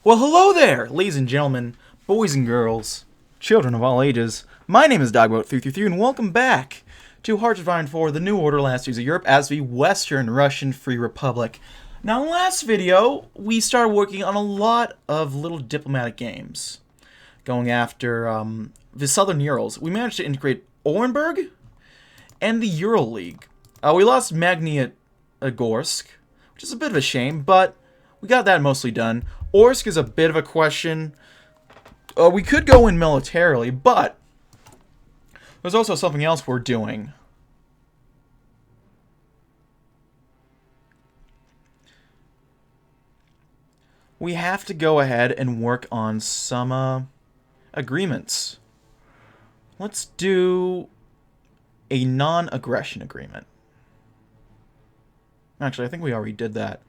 Well, hello there, ladies and gentlemen, boys and girls, children of all ages. My name is DB333, and welcome back to Hearts of Iron 4, the New Order Last Years of Europe as the Western Russian Free Republic. Now, in the last video, we started working on a lot of little diplomatic games, going after the Southern Urals. We managed to integrate Orenburg and the Ural League. We lost Gorsk, which is a bit of a shame, but we got that mostly done. Orsk is a bit of a question. We could go in militarily, but there's also something else we're doing. We have to go ahead and work on some agreements. Let's do a non-aggression agreement. Actually, I think we already did that.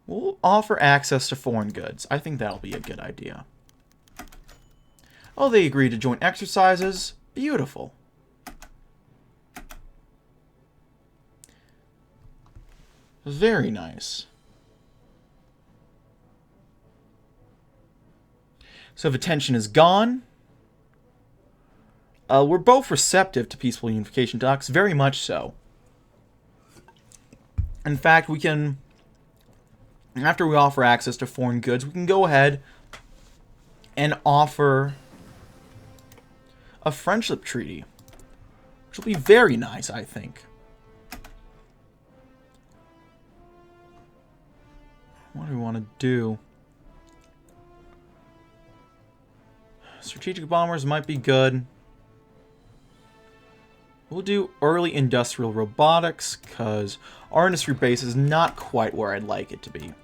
We'll offer access to foreign goods. I think that'll be a good idea. Oh, they agreed to joint exercises. Beautiful. Very nice. So the tension is gone. We're both receptive to peaceful unification talks, very much so. In fact, we can, after we offer access to foreign goods, we can go ahead and offer a friendship treaty, which will be very nice, I think. What do we want to do? Strategic bombers might be good. We'll do early industrial robotics, because our industry base is not quite where I'd like it to be.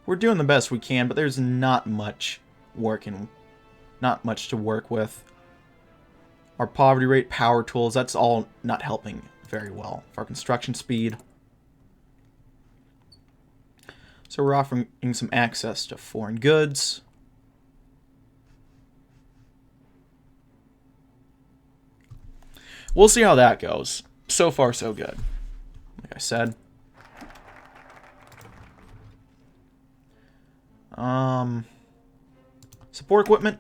We're doing the best we can, but there's not much to work with. Our poverty rate, power tools, that's all not helping very well. For our construction speed. So we're offering some access to foreign goods. We'll see how that goes. So far, so good. Like I said. Support equipment.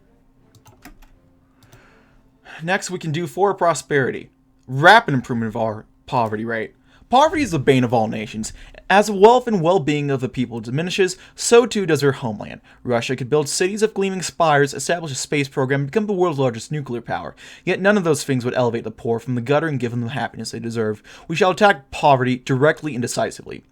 Next, we can do for prosperity. Rapid improvement of our poverty rate. Poverty is the bane of all nations. As the wealth and well-being of the people diminishes, so too does their homeland. Russia could build cities of gleaming spires, establish a space program, and become the world's largest nuclear power. Yet none of those things would elevate the poor from the gutter and give them the happiness they deserve. We shall attack poverty directly and decisively.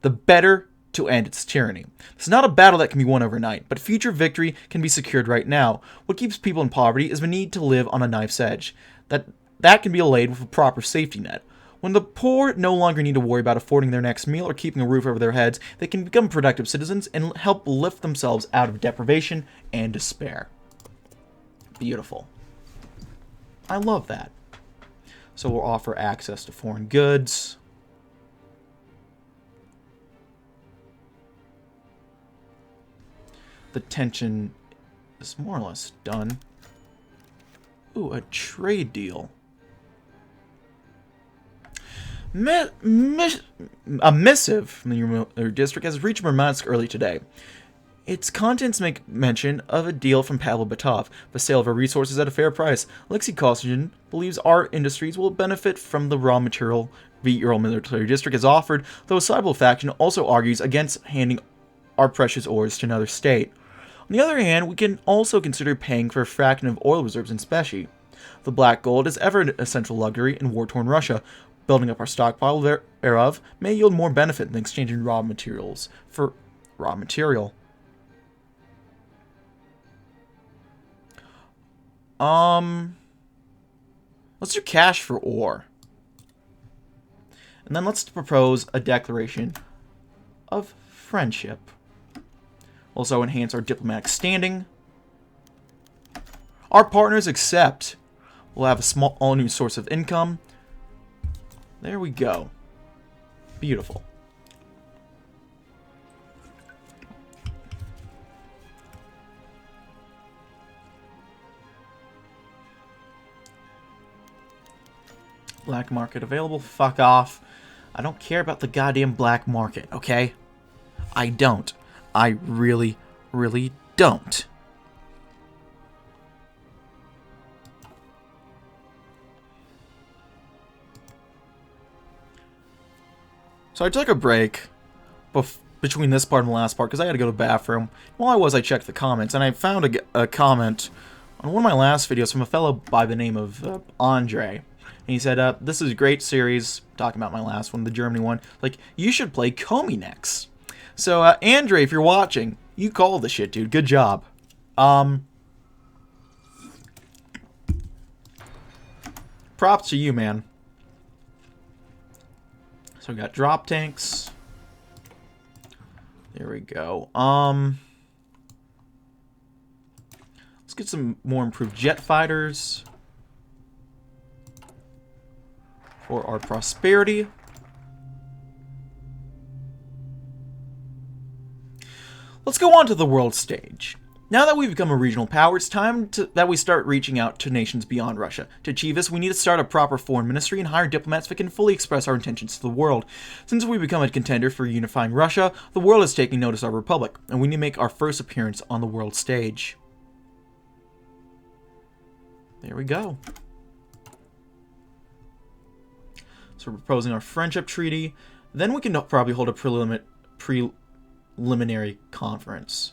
The better to end its tyranny. This is not a battle that can be won overnight, but future victory can be secured right now. What keeps people in poverty is the need to live on a knife's edge. That can be allayed with a proper safety net. When the poor no longer need to worry about affording their next meal or keeping a roof over their heads, they can become productive citizens and help lift themselves out of deprivation and despair. Beautiful. I love that. So we'll offer access to foreign goods. The tension is more or less done. Ooh, a trade deal. A missive from the Ural district has reached Murmansk early today. Its contents make mention of a deal from Pavel Batov, the sale of our resources at a fair price. Alexei Kosygi believes our industries will benefit from the raw material the Ural military district has offered, though a sizable faction also argues against handing our precious ores to another state. On the other hand, we can also consider paying for a fraction of oil reserves in specie. The black gold is ever an essential luxury in war-torn Russia. Building up our stockpile thereof may yield more benefit than exchanging raw materials for raw material. Let's do cash for ore. And then let's propose a declaration of friendship. Also enhance our diplomatic standing. Our partners accept. We'll have a small all-new source of income. There we go. Beautiful. Black market available. Fuck off. I don't care about the goddamn black market, okay? I don't. I really, really don't. So I took a break between this part and the last part because I had to go to the bathroom. While I checked the comments, and I found a comment on one of my last videos from a fellow by the name of Andre. And he said, this is a great series, talking about my last one, the Germany one. Like, you should play Komi next. So, Andre, if you're watching, you called the shit, dude. Good job. Props to you, man. So we got drop tanks. There we go. Let's get some more improved jet fighters for our prosperity. Let's go on to the world stage. Now that we've become a regional power, it's time that we start reaching out to nations beyond Russia. To achieve this, we need to start a proper foreign ministry and hire diplomats that can fully express our intentions to the world. Since we become a contender for unifying Russia, the world is taking notice of our republic, and we need to make our first appearance on the world stage. There we go. So we're proposing our friendship treaty. Then we can probably hold a preliminary conference.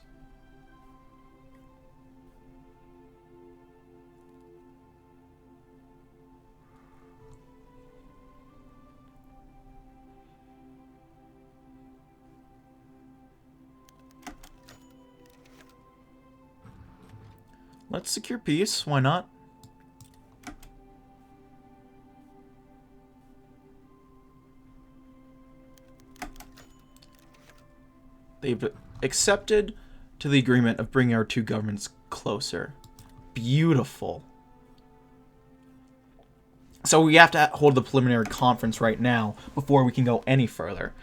Let's secure peace. Why not? They've accepted to the agreement of bringing our two governments closer. Beautiful. So we have to hold the preliminary conference right now before we can go any further.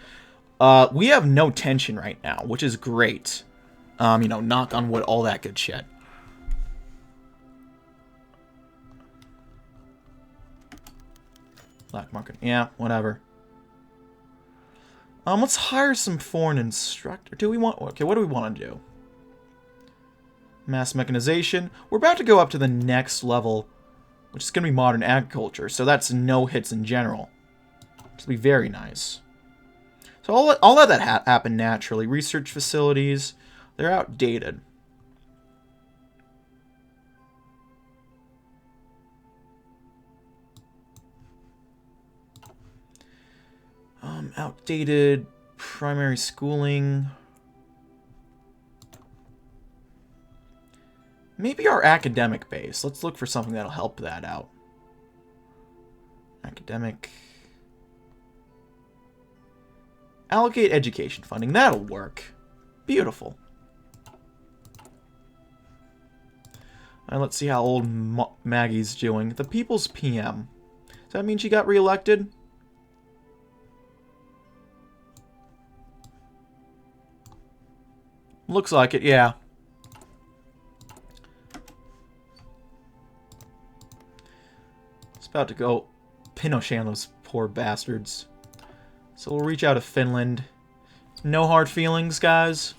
We have no tension right now, which is great. You know, knock on wood, all that good shit. Black market. Yeah, whatever. Let's hire some foreign instructor. Okay, what do we want to do? Mass mechanization. We're about to go up to the next level, which is going to be modern agriculture. So that's no hits in general. Which will be very nice. So I'll let that happen naturally. Research facilities. They're outdated. Outdated primary schooling. Maybe our academic base. Let's look for something that'll help that out. Academic. Allocate education funding. That'll work. Beautiful. And let's see how old Maggie's doing. The People's PM. Does that mean she got reelected? Looks like it, yeah. It's about to go Pinochet on those poor bastards. So we'll reach out to Finland. No hard feelings, guys.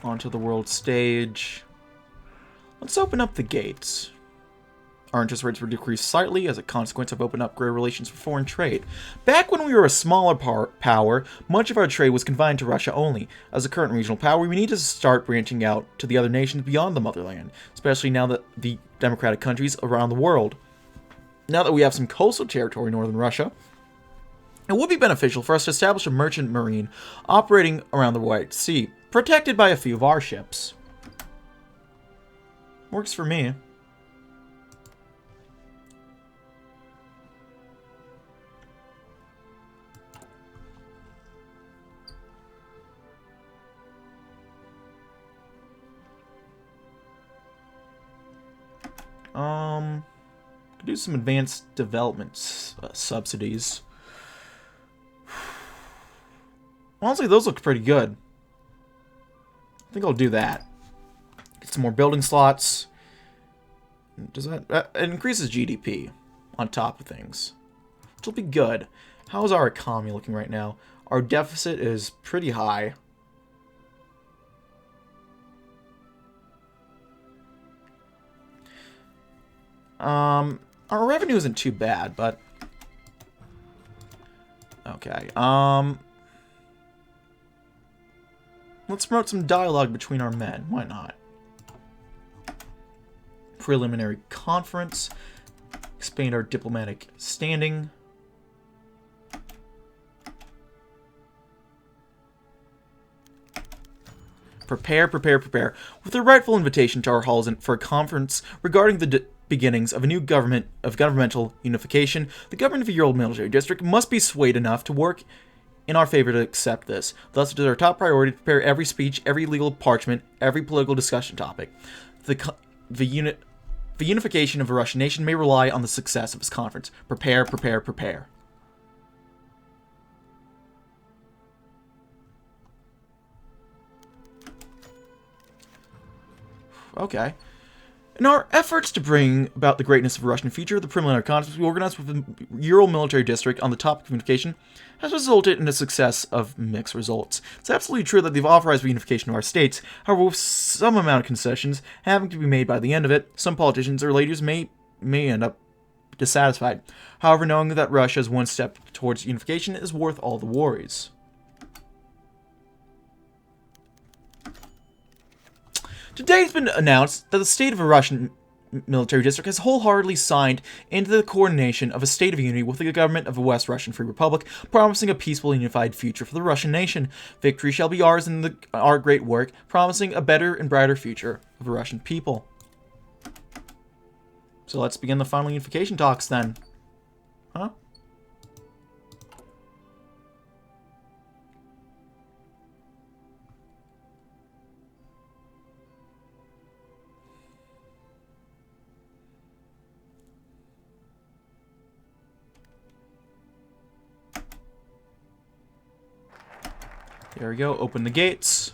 Onto the world stage. Let's open up the gates. Our interest rates were decreased slightly as a consequence of open upgrade relations for foreign trade. Back when we were a smaller power, much of our trade was confined to Russia only. As a current regional power, we need to start branching out to the other nations beyond the motherland, especially now that the democratic countries around the world. Now that we have some coastal territory in northern Russia, it would be beneficial for us to establish a merchant marine operating around the White Sea, protected by a few of our ships. Works for me. Could do some advanced development subsidies. Honestly, those look pretty good. I think I'll do that. some more building slots. Does that... it increases GDP on top of things, which will be good. How is our economy looking right now? Our deficit is pretty high. Our revenue isn't too bad, but... Okay, let's promote some dialogue between our men. Why not? Preliminary conference. Expand our diplomatic standing. Prepare, prepare, prepare. With a rightful invitation to our halls for a conference regarding the beginnings of a new governmental unification, the government of a year-old military district must be swayed enough to work in our favor to accept this. Thus, it is our top priority to prepare every speech, every legal parchment, every political discussion topic. The unification of a Russian nation may rely on the success of this conference. Prepare, prepare, prepare. Okay. In our efforts to bring about the greatness of a Russian future, the preliminary conference we organized with the Ural military district on the topic of unification has resulted in a success of mixed results. It's absolutely true that they've authorized reunification of our states, however, with some amount of concessions having to be made by the end of it, some politicians or leaders may end up dissatisfied. However, knowing that Russia is one step towards unification is worth all the worries. Today it's been announced that the state of a Russian military district has wholeheartedly signed into the coordination of a state of unity with the government of a West Russian Free Republic, promising a peaceful and unified future for the Russian nation. Victory shall be ours in our great work, promising a better and brighter future of the Russian people. So let's begin the final unification talks then. Huh? There we go. Open the gates.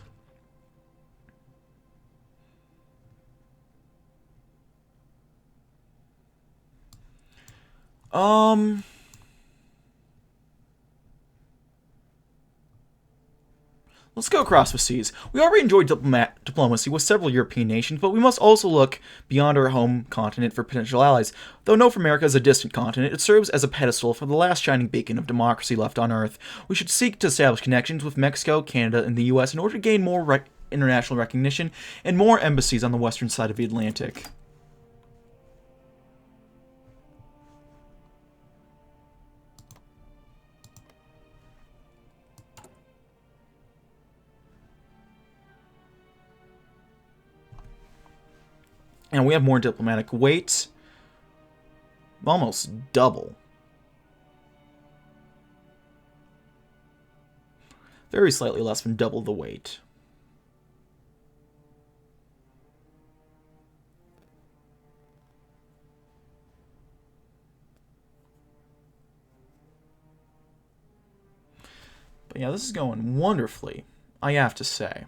Let's go across the seas. We already enjoyed diplomacy with several European nations, but we must also look beyond our home continent for potential allies. Though North America is a distant continent, it serves as a pedestal for the last shining beacon of democracy left on Earth. We should seek to establish connections with Mexico, Canada, and the US in order to gain more international recognition and more embassies on the western side of the Atlantic. And we have more diplomatic weight. Almost double. Very slightly less than double the weight. But yeah, this is going wonderfully, I have to say.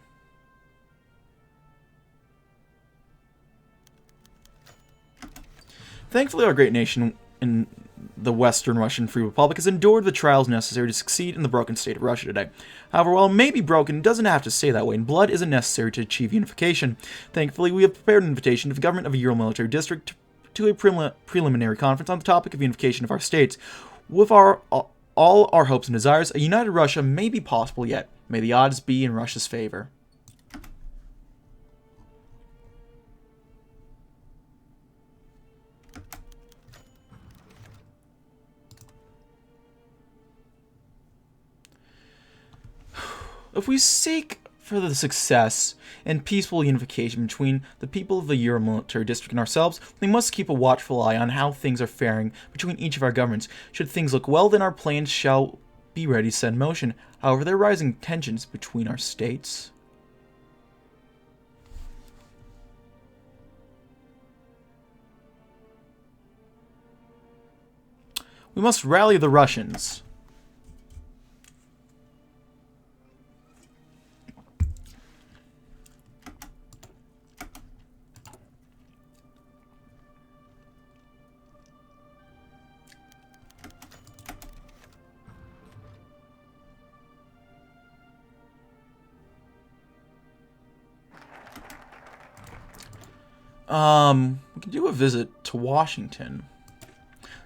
Thankfully, our great nation in the Western Russian Free Republic has endured the trials necessary to succeed in the broken state of Russia today. However, while it may be broken, it doesn't have to stay that way, and blood isn't necessary to achieve unification. Thankfully, we have prepared an invitation to the government of a Ural military district to a preliminary conference on the topic of unification of our states. With all our hopes and desires, a united Russia may be possible yet. May the odds be in Russia's favor. If we seek for the success and peaceful unification between the people of the Ural military district and ourselves, we must keep a watchful eye on how things are faring between each of our governments. Should things look well, then our plans shall be ready to set in motion. However, there are rising tensions between our states. We must rally the Russians. We can do a visit to Washington.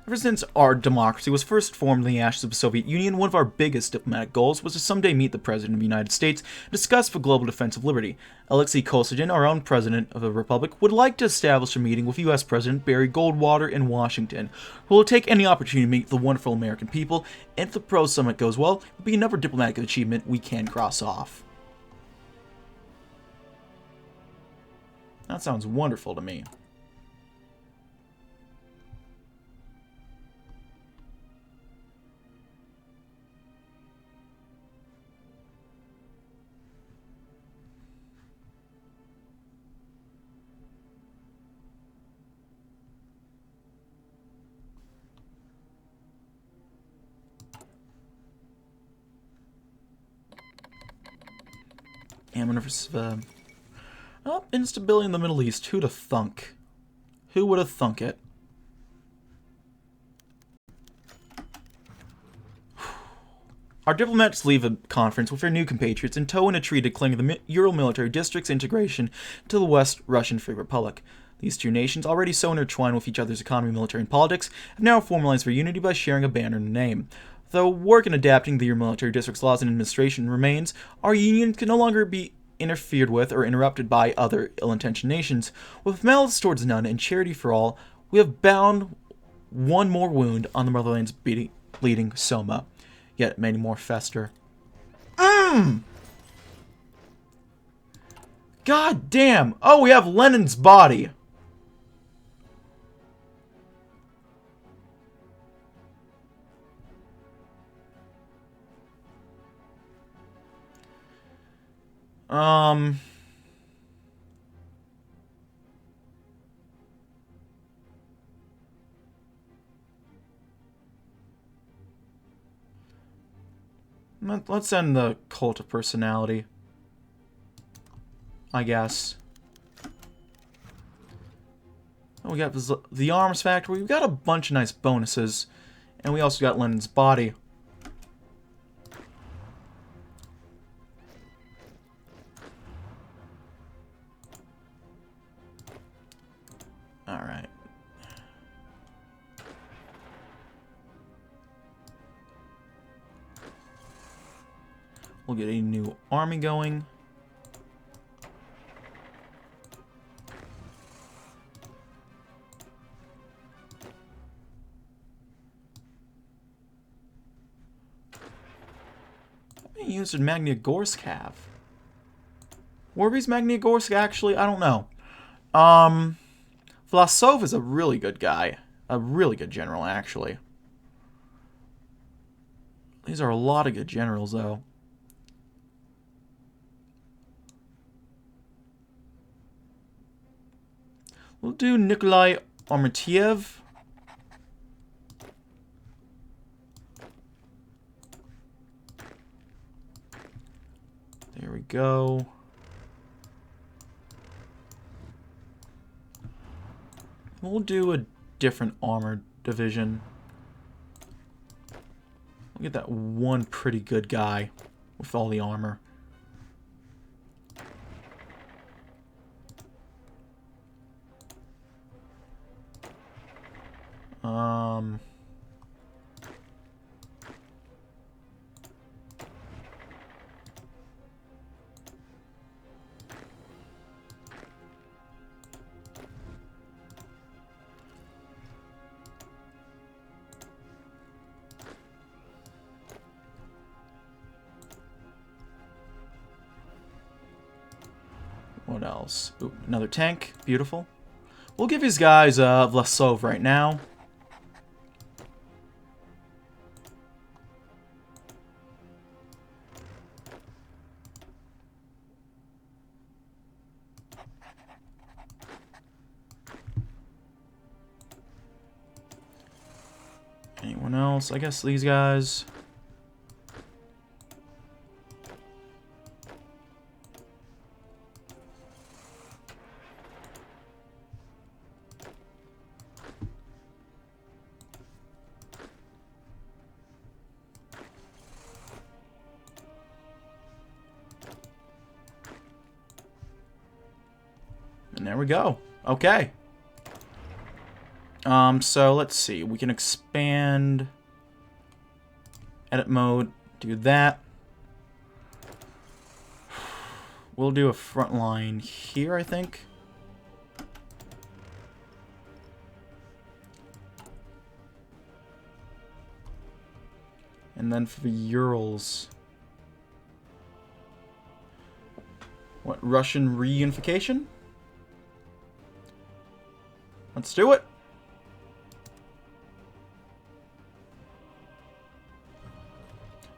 Ever since our democracy was first formed in the ashes of the Soviet Union, one of our biggest diplomatic goals was to someday meet the President of the United States and discuss the global defense of liberty. Alexei Kosygi, our own President of the Republic, would like to establish a meeting with U.S. President Barry Goldwater in Washington, who will take any opportunity to meet the wonderful American people, and if the Pro Summit goes well, it will be another diplomatic achievement we can cross off. That sounds wonderful to me. Oh, instability in the Middle East. Who'd have thunk? Who would have thunk it? Our diplomats leave a conference with their new compatriots and tow in a treaty declaring the Ural military district's integration to the West Russian Free Republic. These two nations, already so intertwined with each other's economy, military, and politics, have now formalized their unity by sharing a banner and name. Though work in adapting the Ural military district's laws and administration remains, our union can no longer be interfered with or interrupted by other ill-intentioned nations. With malice towards none and charity for all, we have bound one more wound on the motherland's bleeding soma. Yet many more fester. God damn! Oh, we have Lenin's body! Let's end the cult of personality, I guess. Oh, we got the arms factory. We've got a bunch of nice bonuses. And we also got Lenin's body. Alright. We'll get a new army going. How many units did Magnitogorsk have? Warby's Magnitogorsk, actually? I don't know. Vlasov is a really good guy. A really good general, actually. These are a lot of good generals, though. We'll do Nikolai Armatiev. There we go. We'll do a different armored division. We'll get that one pretty good guy with all the armor. What else? Ooh, another tank. Beautiful. We'll give these guys Vlasov right now. Anyone else? I guess these guys. And there we go. Okay. So let's see. We can expand. Edit mode. Do that. We'll do a front line here, I think. And then for the Urals. What, Russian reunification? Let's do it.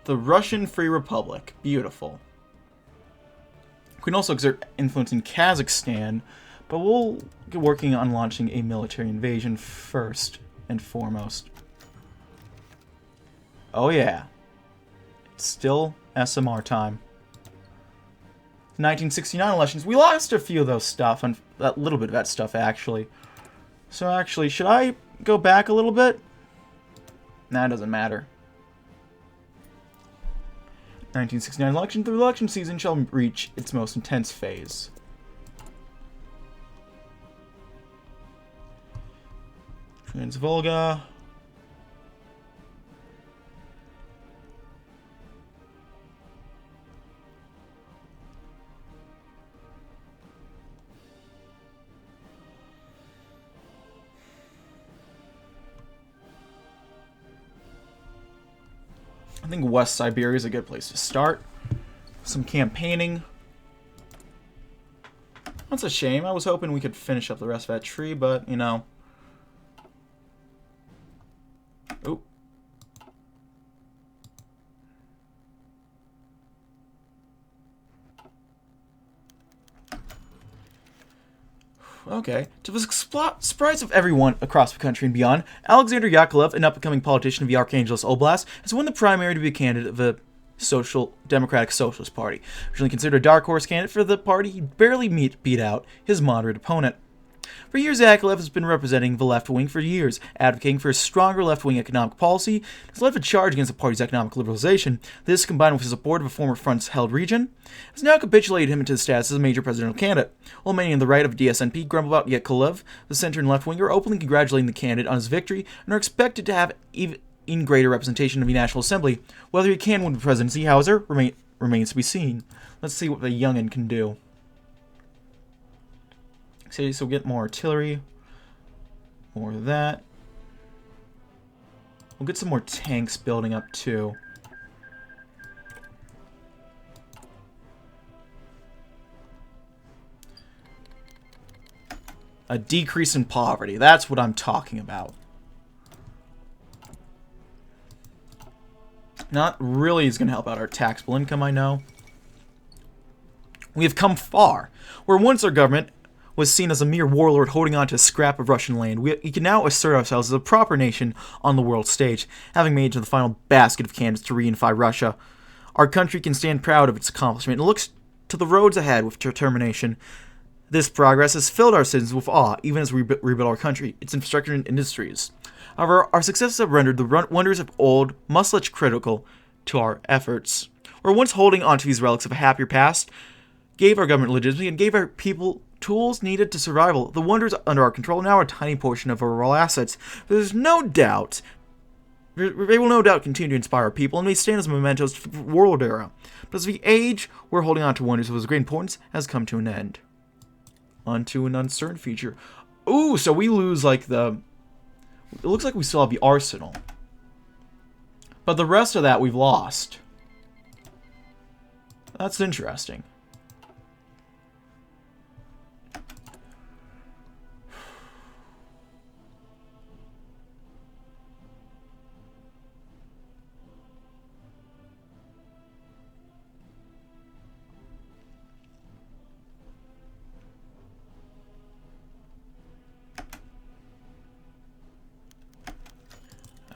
The Russian Free Republic. Beautiful. We can also exert influence in Kazakhstan, but we'll get working on launching a military invasion first and foremost. Oh yeah. It's still SMR time. 1969 elections. We lost a few of those stuff, and a little bit of that stuff, actually. So actually, should I go back a little bit? Nah, it doesn't matter. 1969 election. The election season shall reach its most intense phase. Transvolga. I think West Siberia is a good place to start. Some campaigning. That's a shame. I was hoping we could finish up the rest of that tree, but, you know. Oop. Okay. To the surprise of everyone across the country and beyond, Alexander Yakovlev, an up-and-coming politician of the Archangelsk Oblast, has won the primary to be a candidate of the Democratic Socialist Party. Originally considered a dark horse candidate for the party, he barely beat out his moderate opponent. For years, Yakovlev has been representing the left wing for years, advocating for a stronger left-wing economic policy, has led the charge against the party's economic liberalization. This, combined with his support of a former front-held region, has now capitulated him into the status as a major presidential candidate. While many on the right of DSNP grumble about Yakovlev, the center and left-wing are openly congratulating the candidate on his victory and are expected to have even greater representation of the National Assembly. Whether he can win the presidency, however, remains to be seen. Let's see what the youngin can do. So we'll get more artillery. More of that. We'll get some more tanks building up too. A decrease in poverty. That's what I'm talking about. Not really is going to help out our taxable income, I know. We have come far. Where once our government was seen as a mere warlord holding on to a scrap of Russian land, we can now assert ourselves as a proper nation on the world stage, having made it to the final basket of candidates to reunify Russia. Our country can stand proud of its accomplishment and looks to the roads ahead with determination. This progress has filled our citizens with awe, even as we rebuild our country, its infrastructure and industries. However, our successes have rendered the wonders of old much less critical to our efforts. Where once holding onto these relics of a happier past gave our government legitimacy and gave our people tools needed to survival, the wonders under our control now are a tiny portion of our overall assets. There's no doubt they will no doubt continue to inspire our people and may stand as mementos for the world era. But as the age we're holding on to wonders of great importance has come to an end. Onto an uncertain future. Ooh, so we lose like the... It looks like we still have the arsenal. But the rest of that we've lost. That's interesting.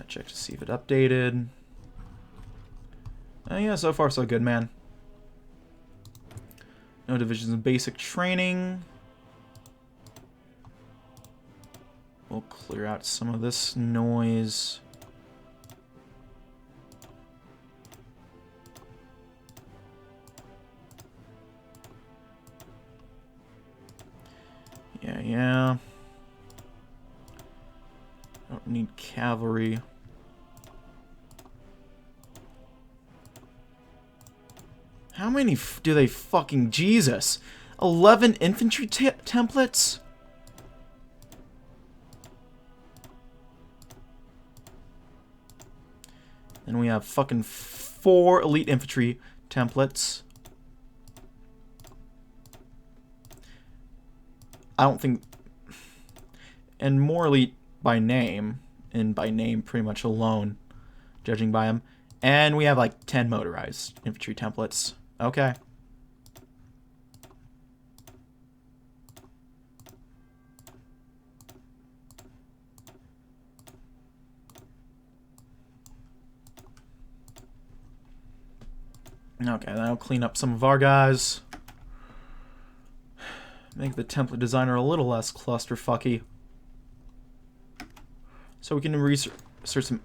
Check to see if it updated. Yeah, so far so good, man. No divisions in basic training. We'll clear out some of this noise. Yeah. Don't need cavalry. How many do they fucking... Jesus. 11 infantry templates? And we have fucking 4 elite infantry templates. I don't think... And more elite by name. And by name pretty much alone, judging by them. And we have like 10 motorized infantry templates. Okay. Okay, that'll clean up some of our guys. Make the template designer a little less clusterfucky. So we can research some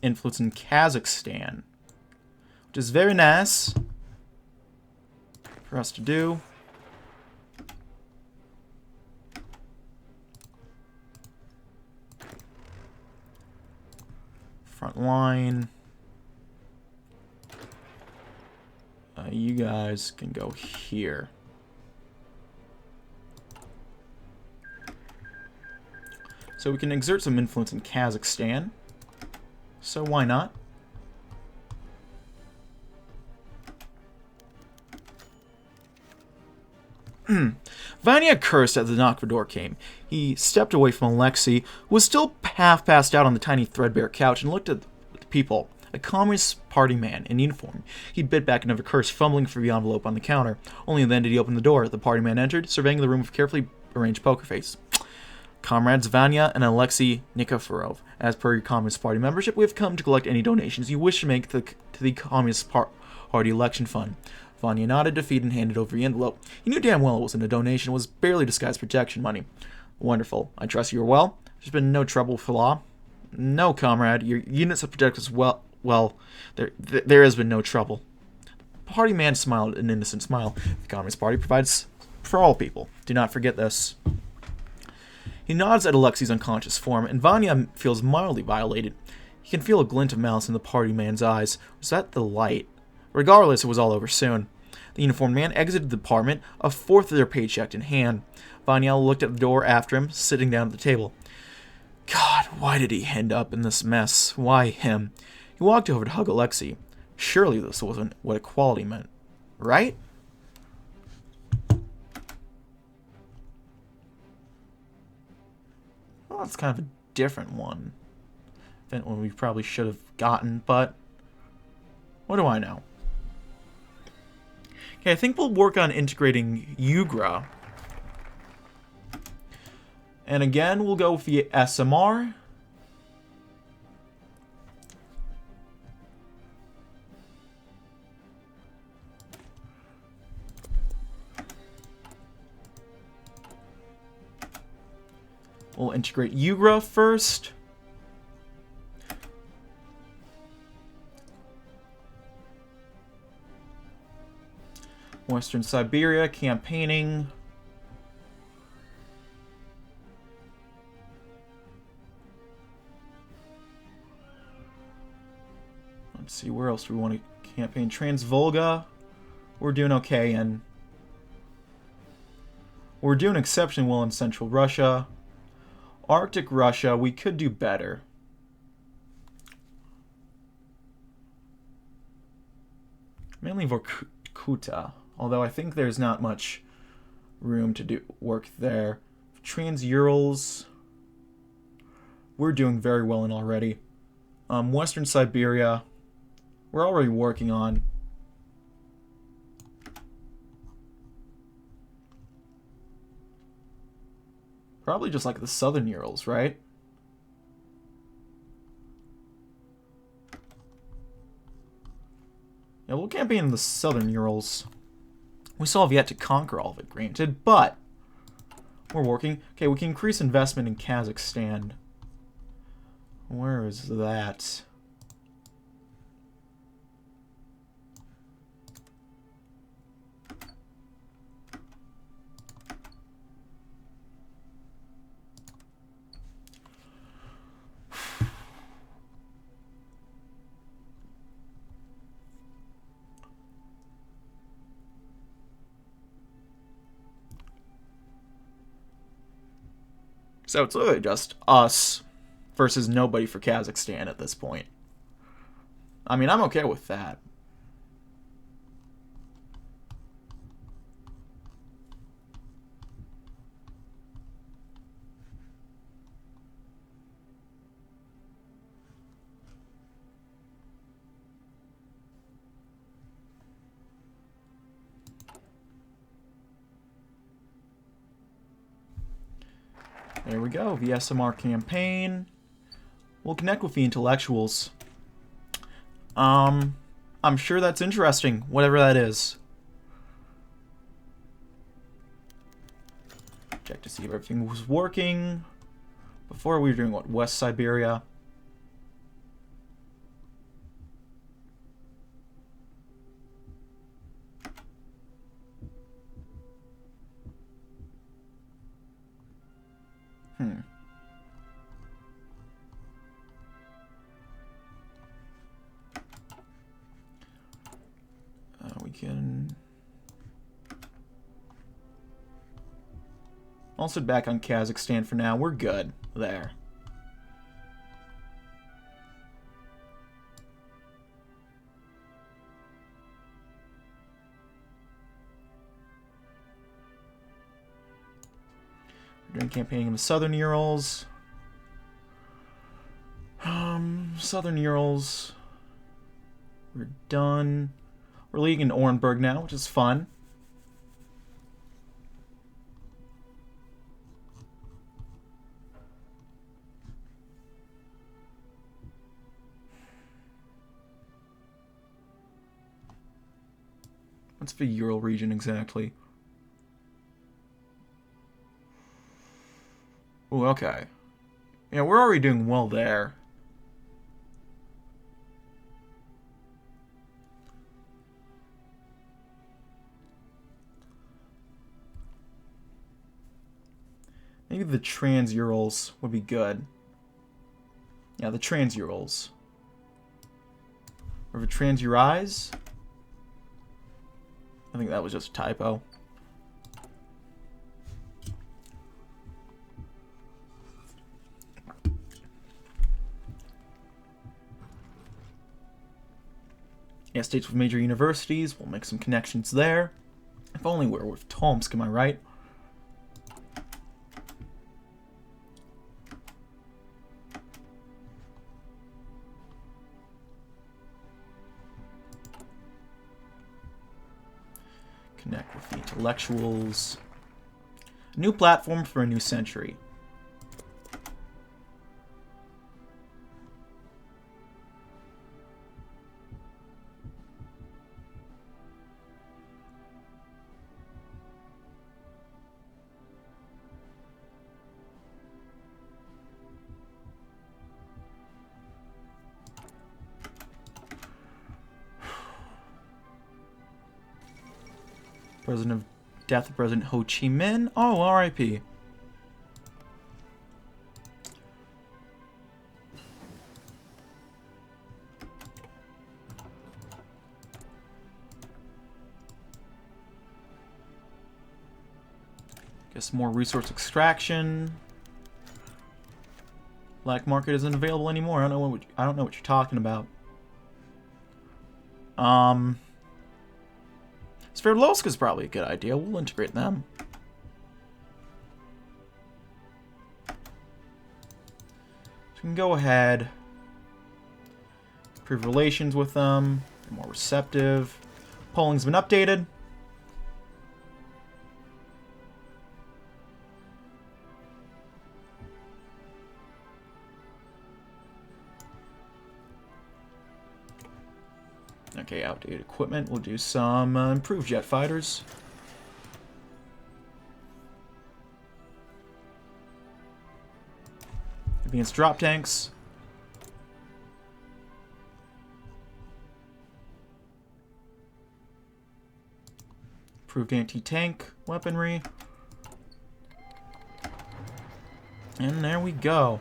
influence in Kazakhstan, which is very nice for us to do. Front line. You guys can go here. So we can exert some influence in Kazakhstan. So why not? Vanya cursed as the knock for door came. He stepped away from Alexei, who was still half passed out on the tiny threadbare couch, and looked at the people. A Communist Party man in uniform. He bit back another curse, fumbling for the envelope on the counter. Only then did he open the door. The party man entered, surveying the room with a carefully arranged poker face. Comrades Vanya and Alexei Nikiforov, as per your Communist Party membership, we have come to collect any donations you wish to make to the Communist Party election fund. Vanya nodded, defeated, and handed over the envelope. He knew damn well it wasn't a donation, it was barely disguised protection money. Wonderful. I trust you are well. There's been no trouble with the law. No, comrade. Your units have protected us well. Well, there has been no trouble. The party man smiled an innocent smile. The Communist Party provides for all people. Do not forget this. He nods at Alexei's unconscious form, and Vanya feels mildly violated. He can feel a glint of malice in the party man's eyes. Was that the light? Regardless, it was all over soon. The uniformed man exited the apartment, a fourth of their paycheck in hand. Vanya looked at the door after him, sitting down at the table. God, why did he end up in this mess? Why him? He walked over to hug Alexei. Surely this wasn't what equality meant, right? Well, that's kind of a different one. Different one we probably should have gotten, but what do I know? Okay, I think we'll work on integrating Ugra. And again, we'll go via SMR. We'll integrate Ugra first. Western Siberia, campaigning. Let's see, where else do we want to campaign? Transvolga. We're doing okay, and we're doing exceptionally well in Central Russia. Arctic Russia, we could do better. Mainly Vorkuta, although I think there's not much room to do work there. Trans-Urals, we're doing very well in already. Western Siberia, we're already working on. Probably just like the Southern Urals, right? Yeah, we'll campaign in the Southern Urals. We still have yet to conquer all of it, granted, but we're working. Okay, we can increase investment in Kazakhstan. Where is that? So it's literally just us versus nobody for Kazakhstan at this point. I mean, I'm okay with that. There we go, VSMR campaign. We'll connect with the intellectuals. I'm sure that's interesting, whatever that is. Check to see if everything was working. Before we were doing what, West Siberia. We can... I'll sit back on Kazakhstan for now. We're good there. We're doing campaigning in the Southern Urals. Southern Urals. We're done. We're leading in Orenburg now, which is fun. What's the Ural region exactly? Ooh, okay. Yeah, we're already doing well there. Maybe the Trans-Urals would be good. Yeah, the Trans-Urals. Or the Trans-Urais? I think that was just a typo. Yeah, states with major universities. We'll make some connections there. If only we're with Tomsk, am I right? Connect with the intellectuals. New platform for a new century. Death of President Ho Chi Minh. Oh, R.I.P. Guess more resource extraction. Black market isn't available anymore. I don't know what you're talking about. Sverdlovsk is probably a good idea. We'll integrate them. So we can go ahead, improve relations with them, be more receptive. Polling's been updated. Okay, outdated equipment. We'll do some improved jet fighters. Advanced drop tanks. Improved anti-tank weaponry. And there we go.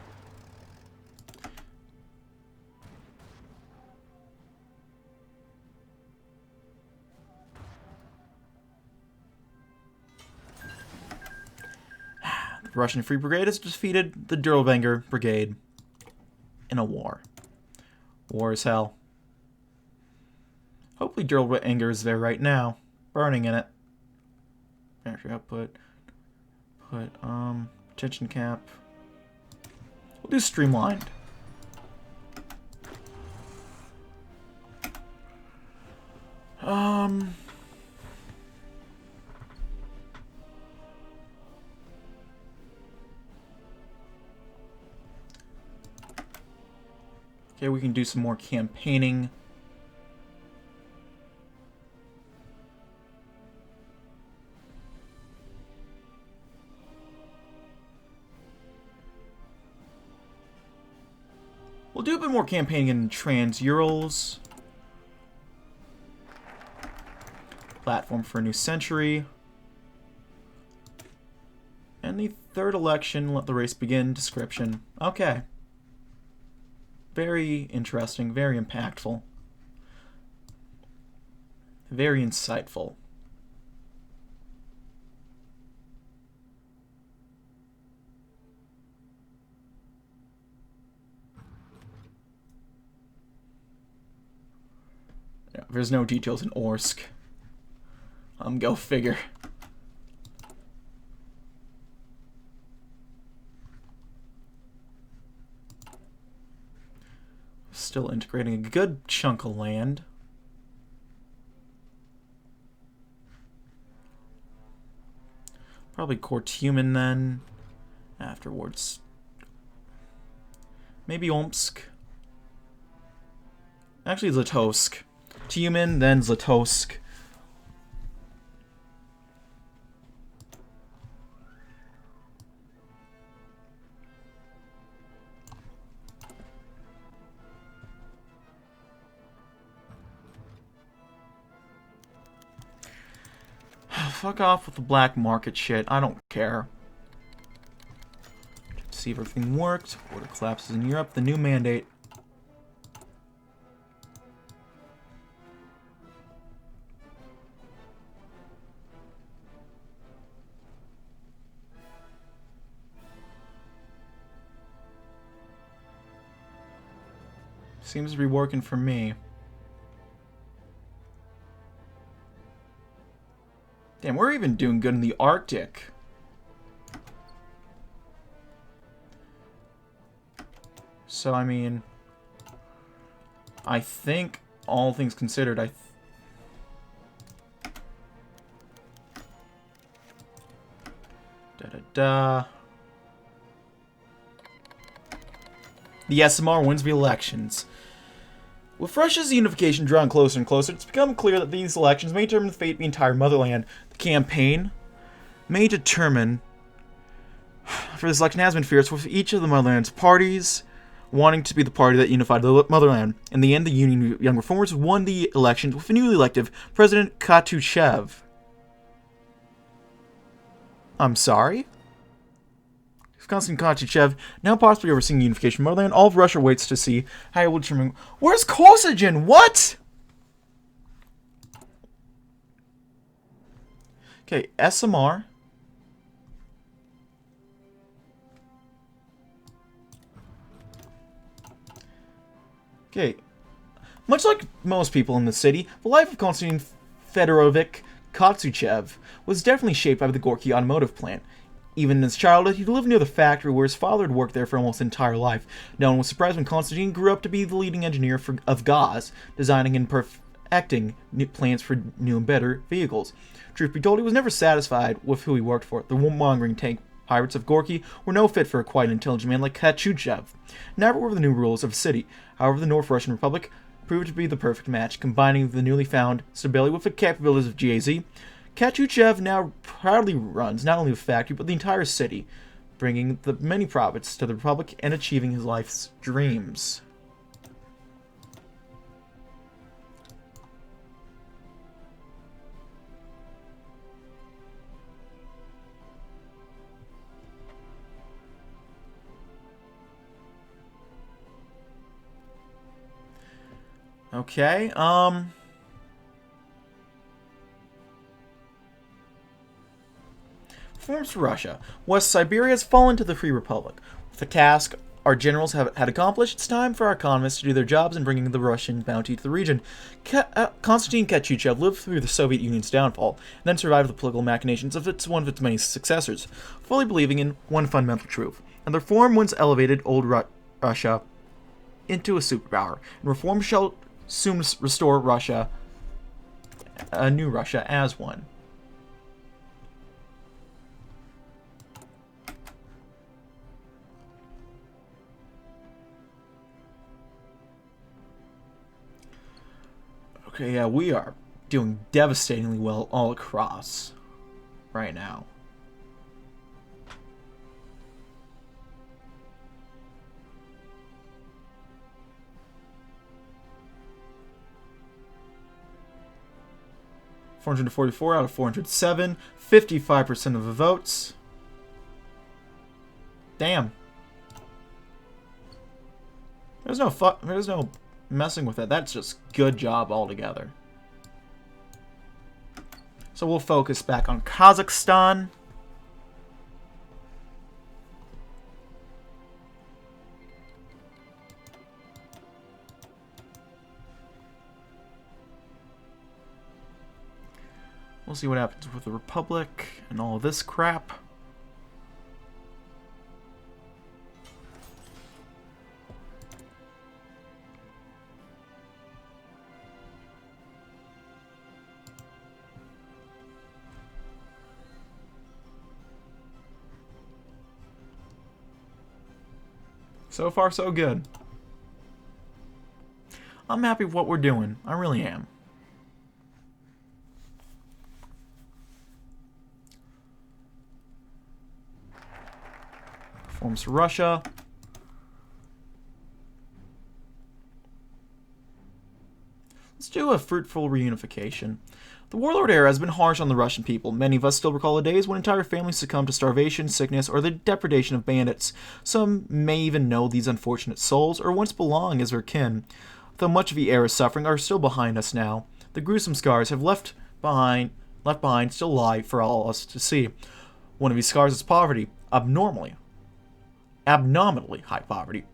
The Russian Free Brigade has defeated the Dirlebanger Brigade in a war. War is hell. Hopefully Dirlebanger is there right now, burning in it. Factory output. Attention cap. We'll do streamlined. Okay, we can do some more campaigning. We'll do a bit more campaigning in Trans-Urals. Platform for a new century. And the third election, let the race begin, description. Okay. Very interesting, very impactful. Very insightful. Yeah, there's no details in Orsk. Go figure. Still integrating a good chunk of land. Probably Kortumen then. Afterwards. Maybe Omsk. Actually, Zlatovsk. Tumen, then Zlatovsk. Fuck off with the black market shit. I don't care. See if everything worked. Border collapses in Europe. The new mandate. Seems to be working for me. Damn, we're even doing good in the Arctic. So, I mean, I think, all things considered, Da-da-da. The SMR wins the elections. With Russia's unification drawing closer and closer, it's become clear that these elections may determine the fate of the entire motherland. The campaign may determine, for this election has been fierce, with each of the motherland's parties wanting to be the party that unified the motherland. In the end, the Union Young Reformers won the elections with a newly elected President Katuchev. I'm sorry? Konstantin Katuchev, now possibly overseeing the unification of motherland, all of Russia waits to see how it will determine. Where's Kosygin? What? Okay, SMR. Okay. Much like most people in the city, the life of Konstantin Fedorovich Katuchev was definitely shaped by the Gorky automotive plant. Even in his childhood, he lived near the factory where his father had worked there for almost his entire life. No one was surprised when Kosygin grew up to be the leading engineer of GAZ, designing and perfecting new plans for new and better vehicles. Truth be told, he was never satisfied with who he worked for. The warmongering tank pirates of Gorky were no fit for a quiet, intelligent man like Katuchev. Never were the new rulers of the city. However, the North Russian Republic proved to be the perfect match, combining the newly found stability with the capabilities of GAZ. Katuchev now proudly runs not only the factory, but the entire city, bringing the many profits to the Republic and achieving his life's dreams. Okay, Forms for Russia. West Siberia has fallen to the Free Republic. With the task our generals have had accomplished, it's time for our economists to do their jobs in bringing the Russian bounty to the region. Konstantin Kachuchev lived through the Soviet Union's downfall, and then survived the political machinations of one of its many successors, fully believing in one fundamental truth: and the reform once elevated old Russia into a superpower, and reform shall soon restore Russia, a new Russia, as one. Okay, yeah, we are doing devastatingly well all across right now. $444 out of 407, 55% of the votes. Damn. There's no messing with it. That's just good job altogether. So we'll focus back on Kazakhstan. We'll see what happens with the Republic and all of this crap. So far, so good. I'm happy with what we're doing. I really am. Reforms for Russia. Let's do a fruitful reunification. The warlord era has been harsh on the Russian people. Many of us still recall the days when entire families succumbed to starvation, sickness, or the depredation of bandits. Some may even know these unfortunate souls, or once belong as their kin. Though much of the era's suffering are still behind us now, the gruesome scars have left behind still lie for all us to see. One of these scars is poverty, abnormally high poverty.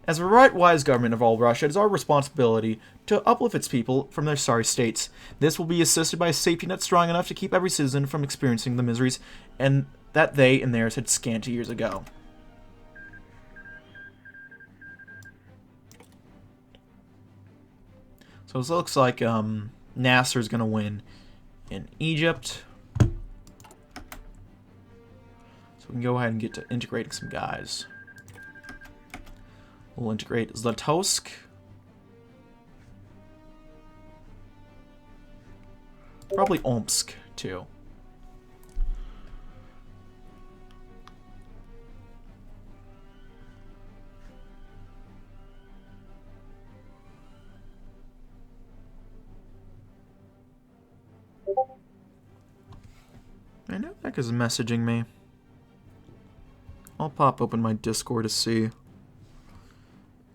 As the right-wise government of all Russia, it is our responsibility to uplift its people from their sorry states. This will be assisted by a safety net strong enough to keep every citizen from experiencing the miseries and that they and theirs had scanty years ago. So this looks like Nasser's going to win in Egypt. So we can go ahead and get to integrating some guys. We'll integrate Zlatosk. Probably Omsk, too. I know Beck is messaging me. I'll pop open my Discord to see.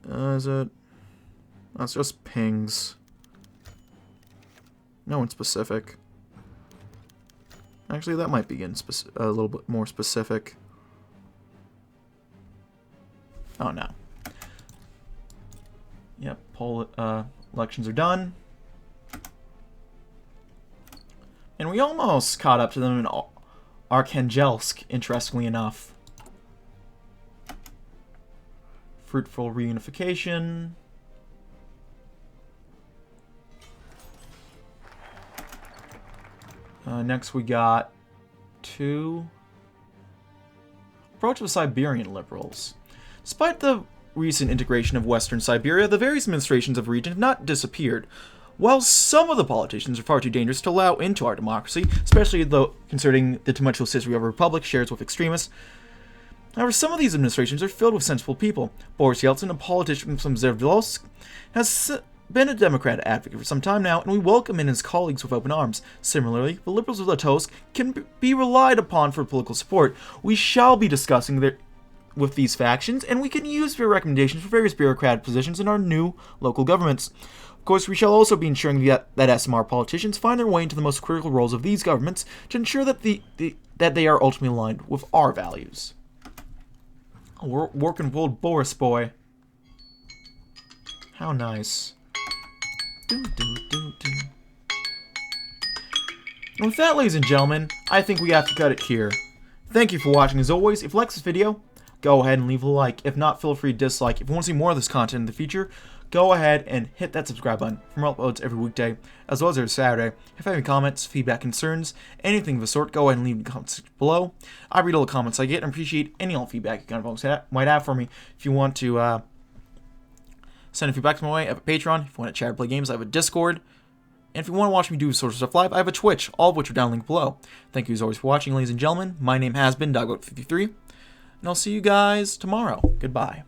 Is it? That's just pings. No one specific. Actually, that might be a little bit more specific. Oh no. Yep, elections are done. And we almost caught up to them in Arkhangelsk, interestingly enough. Fruitful reunification. Next we got approach of Siberian liberals. Despite the recent integration of Western Siberia, the various administrations of the region have not disappeared. While some of the politicians are far too dangerous to allow into our democracy, especially though considering the tumultuous history of our republic shares with extremists, however, some of these administrations are filled with sensible people. Boris Yeltsin, a politician from Sverdlovsk, has been a Democrat advocate for some time now, and we welcome him and his colleagues with open arms. Similarly, the liberals of Zlatosk can be relied upon for political support. We shall be discussing with these factions, and we can use their recommendations for various bureaucratic positions in our new local governments. Of course, we shall also be ensuring that SMR politicians find their way into the most critical roles of these governments to ensure that that they are ultimately aligned with our values. Oh, we're working with old Boris boy. How nice. And with that, ladies and gentlemen, I think we have to cut it here. Thank you for watching. As always, if you like this video, go ahead and leave a like. If not, feel free to dislike. If you want to see more of this content in the future, go ahead and hit that subscribe button for more uploads every weekday, as well as every Saturday. If you have any comments, feedback, concerns, anything of the sort, go ahead and leave in the comments below. I read all the comments I get and appreciate any all feedback you kind of might have for me. If you want to send feedback my way, I have a Patreon. If you want to chat or play games, I have a Discord. And if you want to watch me do sort of stuff live, I have a Twitch, all of which are down linked below. Thank you as always for watching, ladies and gentlemen. My name has been DB333, and I'll see you guys tomorrow. Goodbye.